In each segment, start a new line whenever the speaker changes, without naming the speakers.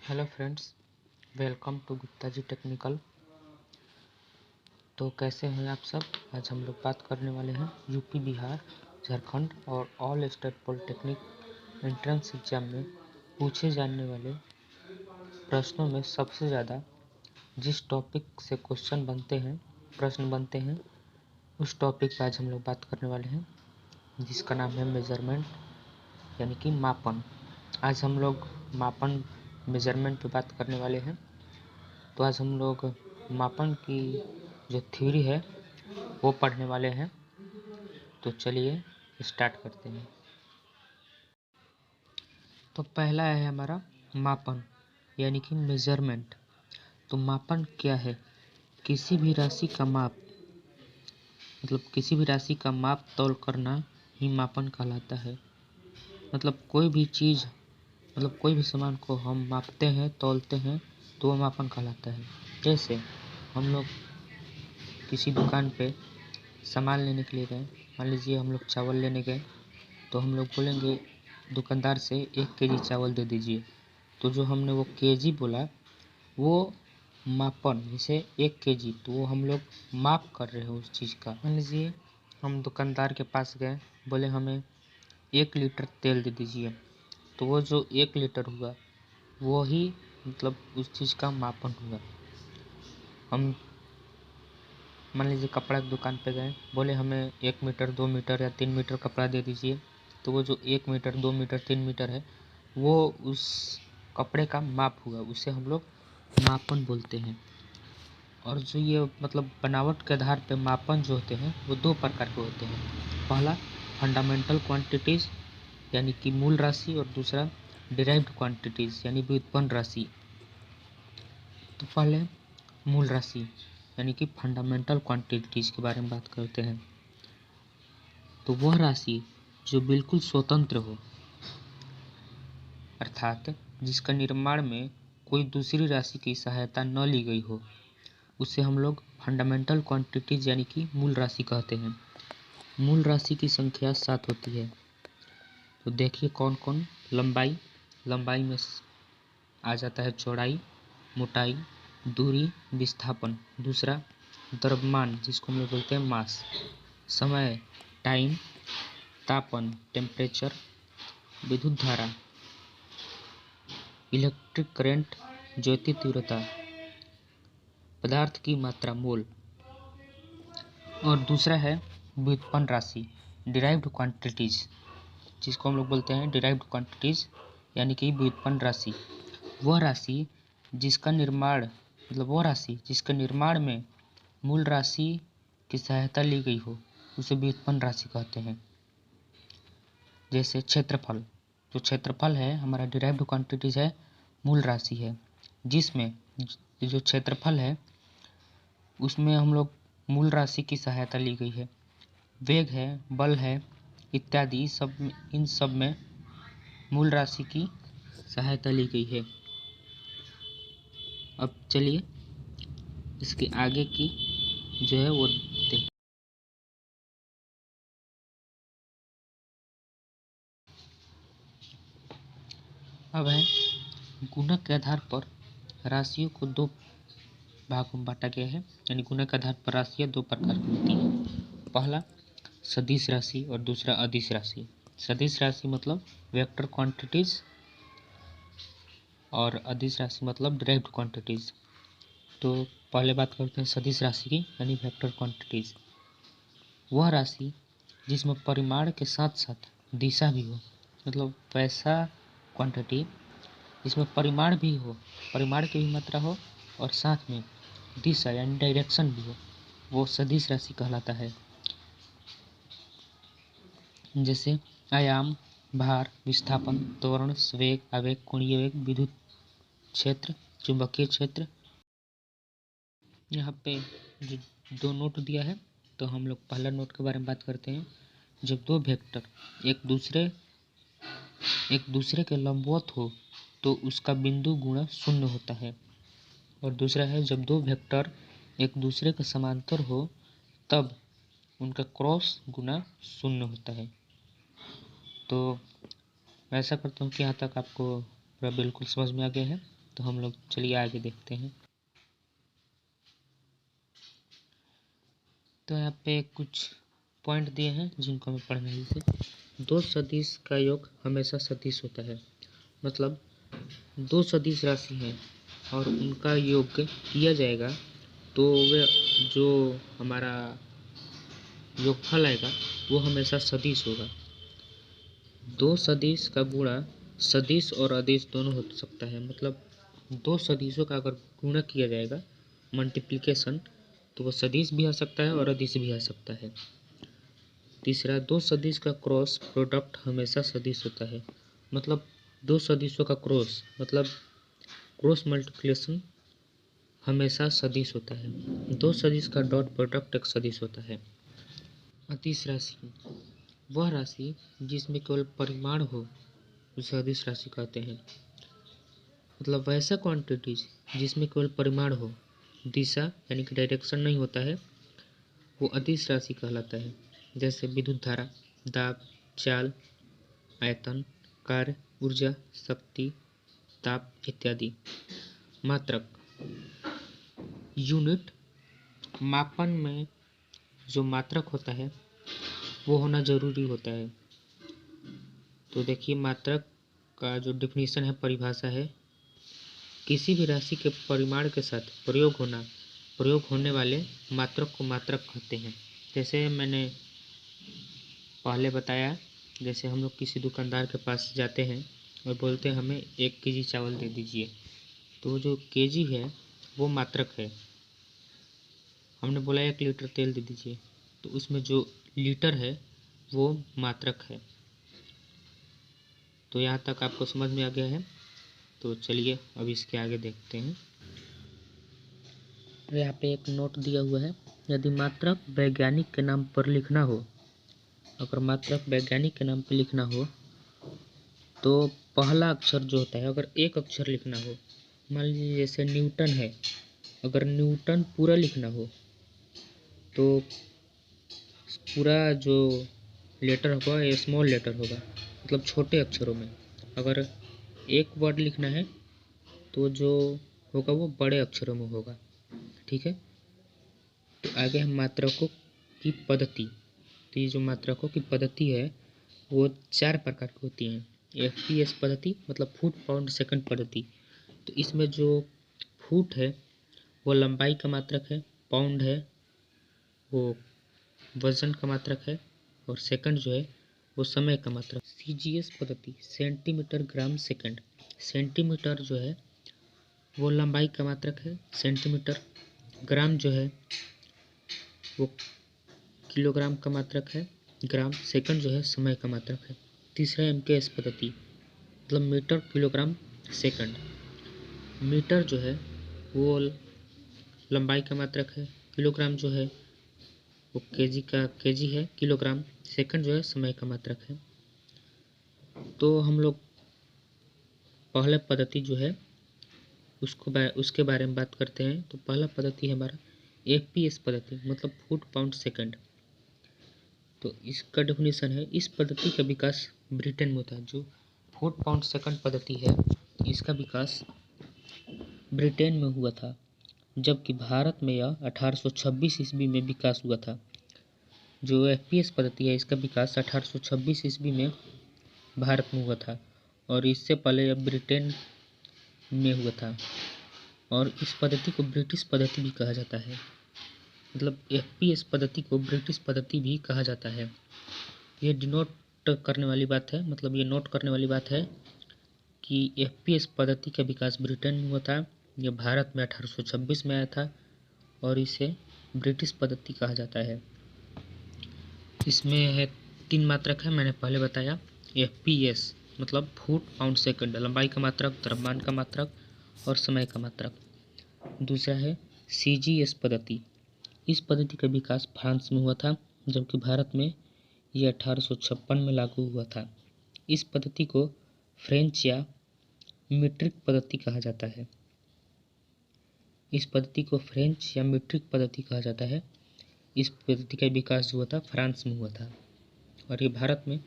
Hello friends, welcome to Gupta ji technical. तो कैसे हैं आप सब। आज हम लोग बात करने वाले हैं यूपी, बिहार, झारखंड और all state polytechnic entrance exam में पूछे जाने वाले प्रश्नों में सबसे ज़्यादा जिस टॉपिक से क्वेश्चन बनते हैं, प्रश्न बनते हैं, उस टॉपिक पर आज हम लोग बात करने वाले हैं, जिसका नाम है मेजरमेंट, यानी कि मापन। आज हम लोग मापन मेजरमेंट पे बात करने वाले हैं। तो आज हम लोग मापन की जो थ्योरी है वो पढ़ने वाले हैं। तो चलिए स्टार्ट करते हैं। तो पहला है हमारा मापन, यानी कि मेजरमेंट। तो मापन क्या है? किसी भी राशि का माप, मतलब किसी भी राशि का माप तौल करना ही मापन कहलाता है। मतलब कोई भी चीज़, मतलब कोई भी सामान को हम मापते हैं, तौलते हैं, तो वो मापन कहलाता है। जैसे हम लोग किसी दुकान पे सामान लेने के लिए गए, मान लीजिए हम लोग चावल लेने गए, तो हम लोग बोलेंगे दुकानदार से 1 केजी चावल दे दीजिए। तो जो हमने वो केजी बोला वो मापन, जैसे 1 केजी, तो वो हम लोग माप कर रहे हैं उस चीज़ का। मान लीजिए हम दुकानदार के पास गए, बोले हमें 1 लीटर तेल दे दीजिए, तो वो जो 1 लीटर हुआ वो ही मतलब उस चीज़ का मापन हुआ। हम मान लीजिए कपड़ा की दुकान पे गए, बोले हमें 1 मीटर, 2 मीटर या 3 मीटर कपड़ा दे दीजिए, तो वो जो 1 मीटर, 2 मीटर, 3 मीटर है वो उस कपड़े का माप हुआ, उसे हम लोग मापन बोलते हैं। और जो ये मतलब बनावट के आधार पे मापन जो होते हैं वो 2 प्रकार के होते हैं। पहला फंडामेंटल क्वांटिटीज़ यानी कि मूल राशि, और दूसरा डिराइव्ड क्वांटिटीज़ यानी व्युत्पन्न राशि। तो पहले मूल राशि यानी कि फंडामेंटल क्वांटिटीज़ के बारे में बात करते हैं। तो वह राशि जो बिल्कुल स्वतंत्र हो, अर्थात जिसका निर्माण में कोई दूसरी राशि की सहायता न ली गई हो, उसे हम लोग फंडामेंटल क्वांटिटीज़ यानी कि मूल राशि कहते हैं। मूल राशि की संख्या 7 होती है। तो देखिए कौन कौन। लंबाई, लंबाई में आ जाता है चौड़ाई, मोटाई, दूरी, विस्थापन। दूसरा द्रव्यमान, जिसको हम लोग बोलते हैं मास। समय, टाइम, तापन, टेम्परेचर, विद्युत धारा, इलेक्ट्रिक करंट, ज्योति तीव्रता, पदार्थ की मात्रा मोल। और दूसरा है व्युत्पन्न राशि, डिराइव्ड क्वांटिटीज़, जिसको हम लोग बोलते हैं डिराइव्ड क्वांटिटीज़ यानी कि व्युत्पन्न राशि। वह राशि जिसका निर्माण, मतलब वो राशि जिसके निर्माण में मूल राशि की सहायता ली गई हो, उसे व्युत्पन्न राशि कहते हैं। जैसे क्षेत्रफल, जो क्षेत्रफल है हमारा डिराइव्ड क्वांटिटीज है, मूल राशि है, जिसमें जो क्षेत्रफल है उसमें हम लोग मूल राशि की सहायता ली गई है। वेग है, बल है इत्यादि सब, इन सब में मूल राशि की सहायता ली गई है। अब चलिए इसके आगे की जो है वो देखें। अब है गुणक के आधार पर राशियों को 2 भागों में बांटा गया है, यानी गुणक के आधार पर राशियाँ 2 प्रकार की होती हैं। पहला सदिश राशि और दूसरा अदिश राशि। सदिश राशि मतलब वेक्टर क्वांटिटीज और अदिश राशि मतलब डायरेक्ट क्वांटिटीज। तो पहले बात करते हैं सदिश राशि की, यानी वेक्टर क्वांटिटीज। वह राशि जिसमें परिमाण के साथ साथ दिशा भी हो, मतलब वैसा क्वांटिटी जिसमें परिमाण भी हो, परिमाण की भी मात्रा हो, और साथ में दिशा यानी डायरेक्शन भी हो, वो सदिश राशि कहलाता है। जैसे आयाम, भार, विस्थापन, त्वरण, वेग, आवेग, कोणीय वेग, विद्युत क्षेत्र, चुंबकीय क्षेत्र। यहाँ पे जो 2 नोट दिया है, तो हम लोग पहला नोट के बारे में बात करते हैं। जब 2 वेक्टर एक दूसरे के लंबवत हो तो उसका बिंदु गुणा 0 होता है। और दूसरा है जब 2 वेक्टर एक दूसरे के समांतर हो तब उनका क्रॉस गुणा 0 होता है। तो मैं ऐसा करता हूँ कि यहाँ तक आपको पूरा बिल्कुल समझ में आ गया है। तो हम लोग चलिए आगे देखते हैं। तो यहाँ पे कुछ पॉइंट दिए हैं जिनको हमें पढ़ना है। जैसे दो सदिश का योग हमेशा सदिश होता है, मतलब दो सदिश राशि हैं और उनका योग किया जाएगा तो वे जो हमारा योगफल आएगा वो हमेशा सदिश होगा। दो सदिश का गुणा सदिश और अदिश दोनों हो सकता है, मतलब दो सदिशों का अगर गुणा किया जाएगा मल्टीप्लिकेशन तो वो सदिश भी आ सकता है और अदिश भी आ सकता है। तीसरा, दो सदिश का क्रॉस प्रोडक्ट हमेशा सदिश होता है, मतलब दो सदिशों का क्रॉस मतलब क्रॉस मल्टीप्लिकेशन हमेशा सदिश होता है। दो सदिश का डॉट प्रोडक्ट एक सदिश होता है। अदिश राशि वह राशि जिसमें केवल परिमाण हो उसे अदिश राशि कहते हैं। मतलब वैसा क्वांटिटीज जिसमें केवल परिमाण हो, दिशा यानी कि डायरेक्शन नहीं होता है, वो अदिश राशि कहलाता है। जैसे विद्युत धारा, दाब, चाल, आयतन, कार्य, ऊर्जा, शक्ति, ताप इत्यादि। मात्रक यूनिट मापन में जो मात्रक होता है वो होना जरूरी होता है। तो देखिए मात्रक का जो डिफिनीशन है, परिभाषा है, किसी भी राशि के परिमाण के साथ प्रयोग होने वाले मात्रक को मात्रक कहते हैं। जैसे मैंने पहले बताया, जैसे हम लोग किसी दुकानदार के पास जाते हैं और बोलते हैं हमें 1 केजी चावल दे दीजिए, तो जो केजी है वो मात्रक है। हमने बोला 1 लीटर तेल दे दीजिए, तो उसमें जो लीटर है वो मात्रक है। तो यहाँ तक आपको समझ में आ गया है। तो चलिए अब इसके आगे देखते हैं। यहाँ पे एक नोट दिया हुआ है, यदि मात्रक वैज्ञानिक के नाम पर लिखना हो, अगर मात्रक वैज्ञानिक के नाम पर लिखना हो तो पहला अक्षर जो होता है, अगर एक अक्षर लिखना हो, मान लीजिए जैसे न्यूटन है, अगर न्यूटन पूरा लिखना हो तो पूरा जो लेटर होगा ये स्मॉल लेटर होगा, मतलब छोटे अक्षरों में। अगर एक वर्ड लिखना है तो जो होगा वो बड़े अक्षरों में होगा। ठीक है। तो आगे हम मात्रकों की पद्धति। तो ये जो मात्रकों की पद्धति है वो 4 प्रकार की होती हैं। FPS पद्धति मतलब फुट पाउंड सेकंड पद्धति। तो इसमें जो फुट है वो लंबाई का मात्रक है, पाउंड है वो वजन का मात्रक है, और सेकंड जो है वो समय का मात्रक। CGS पद्धति सेंटीमीटर ग्राम सेकंड। सेंटीमीटर जो है वो लंबाई का मात्रक है, सेंटीमीटर। ग्राम जो है वो किलोग्राम का मात्रक है, ग्राम। सेकंड जो है समय का मात्रक है। तीसरा MKS पद्धति मतलब मीटर किलोग्राम सेकंड। मीटर जो है वो लंबाई का मात्रक है, किलोग्राम जो है वो केजी है, किलोग्राम। सेकंड जो है समय का मात्रक है। तो हम लोग पहला पद्धति जो है उसके बारे में बात करते हैं। तो पहला पद्धति है हमारा FPS पद्धति मतलब फुट पाउंड सेकंड। तो इसका डेफिनेशन है, इस पद्धति का विकास ब्रिटेन में होता है। जो फुट पाउंड सेकंड पद्धति है इसका विकास ब्रिटेन में हुआ था, जबकि भारत में यह 1826 ईस्वी में विकास हुआ था। जो FPS पद्धति है इसका विकास 1826 ईस्वी में भारत में हुआ था और इससे पहले यह ब्रिटेन में हुआ था। और इस पद्धति को ब्रिटिश पद्धति भी कहा जाता है, मतलब FPS पद्धति को ब्रिटिश पद्धति भी कहा जाता है। ये डिनोट करने वाली बात है, मतलब ये नोट करने वाली बात है कि FPS पद्धति का विकास ब्रिटेन में हुआ था, यह भारत में 1826 में आया था और इसे ब्रिटिश पद्धति कहा जाता है। इसमें है 3 मात्रक है, मैंने पहले बताया। FPS मतलब फुट पाउंड सेकंड, लंबाई का मात्रक, द्रव्यमान का मात्रक और समय का मात्रक। दूसरा है CGS पद्धति। इस पद्धति का विकास फ्रांस में हुआ था, जबकि भारत में यह 1856 में लागू हुआ था। इस पद्धति को फ्रेंच या मीट्रिक पद्धति कहा जाता है। इस पद्धति को फ्रेंच या मीट्रिक पद्धति कहा जाता है। इस पद्धति का विकास जो हुआ था फ्रांस में हुआ था और ये भारत में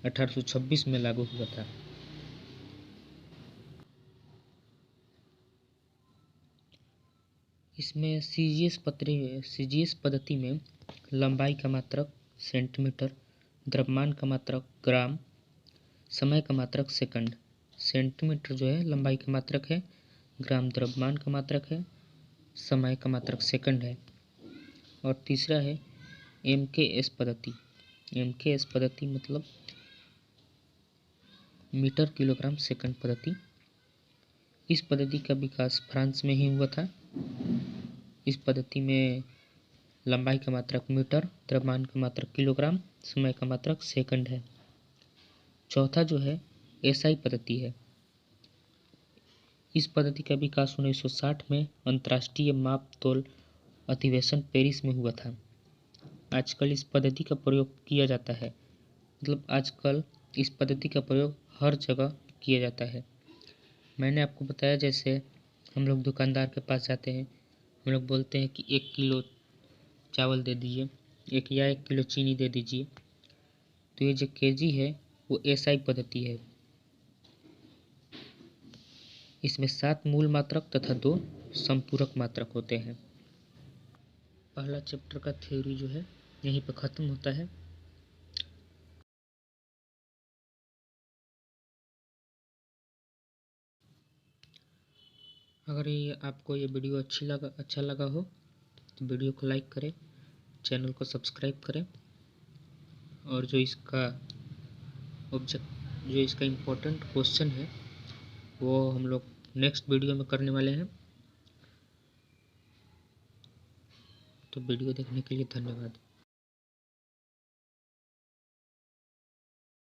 1826 में लागू हुआ था। इसमें सीजीएस पद्धति में लंबाई का मात्रक सेंटीमीटर, द्रव्यमान का मात्रक ग्राम, समय का मात्रक सेकंड। सेंटीमीटर जो है लंबाई का मात्रक है, ग्राम द्रव्यमान का मात्रक है, समय का मात्रक सेकंड है। और तीसरा है एमकेएस पद्धति। एमकेएस पद्धति मतलब मीटर किलोग्राम सेकंड पद्धति। इस पद्धति का विकास फ्रांस में ही हुआ था। इस पद्धति में लंबाई का मात्रक मीटर, द्रव्यमान का मात्रक किलोग्राम, समय का मात्रक सेकंड है। चौथा जो है एसआई पद्धति है। इस पद्धति का विकास 1960 में अंतर्राष्ट्रीय माप तोल अधिवेशन पेरिस में हुआ था। आजकल इस पद्धति का प्रयोग किया जाता है, मतलब आजकल इस पद्धति का प्रयोग हर जगह किया जाता है। मैंने आपको बताया जैसे हम लोग दुकानदार के पास जाते हैं, हम लोग बोलते हैं कि 1 किलो चावल दे दीजिए, 1 किलो चीनी दे दीजिए। तो ये जो केजी है वो एसआई पद्धति है। इसमें 7 मूल मात्रक तथा 2 संपूरक मात्रक होते हैं। पहला चैप्टर का थ्योरी जो है यहीं पर ख़त्म होता है। अगर ये आपको ये वीडियो अच्छा लगा हो तो वीडियो को लाइक करें, चैनल को सब्सक्राइब करें, और जो इसका इम्पोर्टेंट क्वेश्चन है वो हम लोग नेक्स्ट वीडियो में करने वाले हैं। तो वीडियो देखने के लिए धन्यवाद।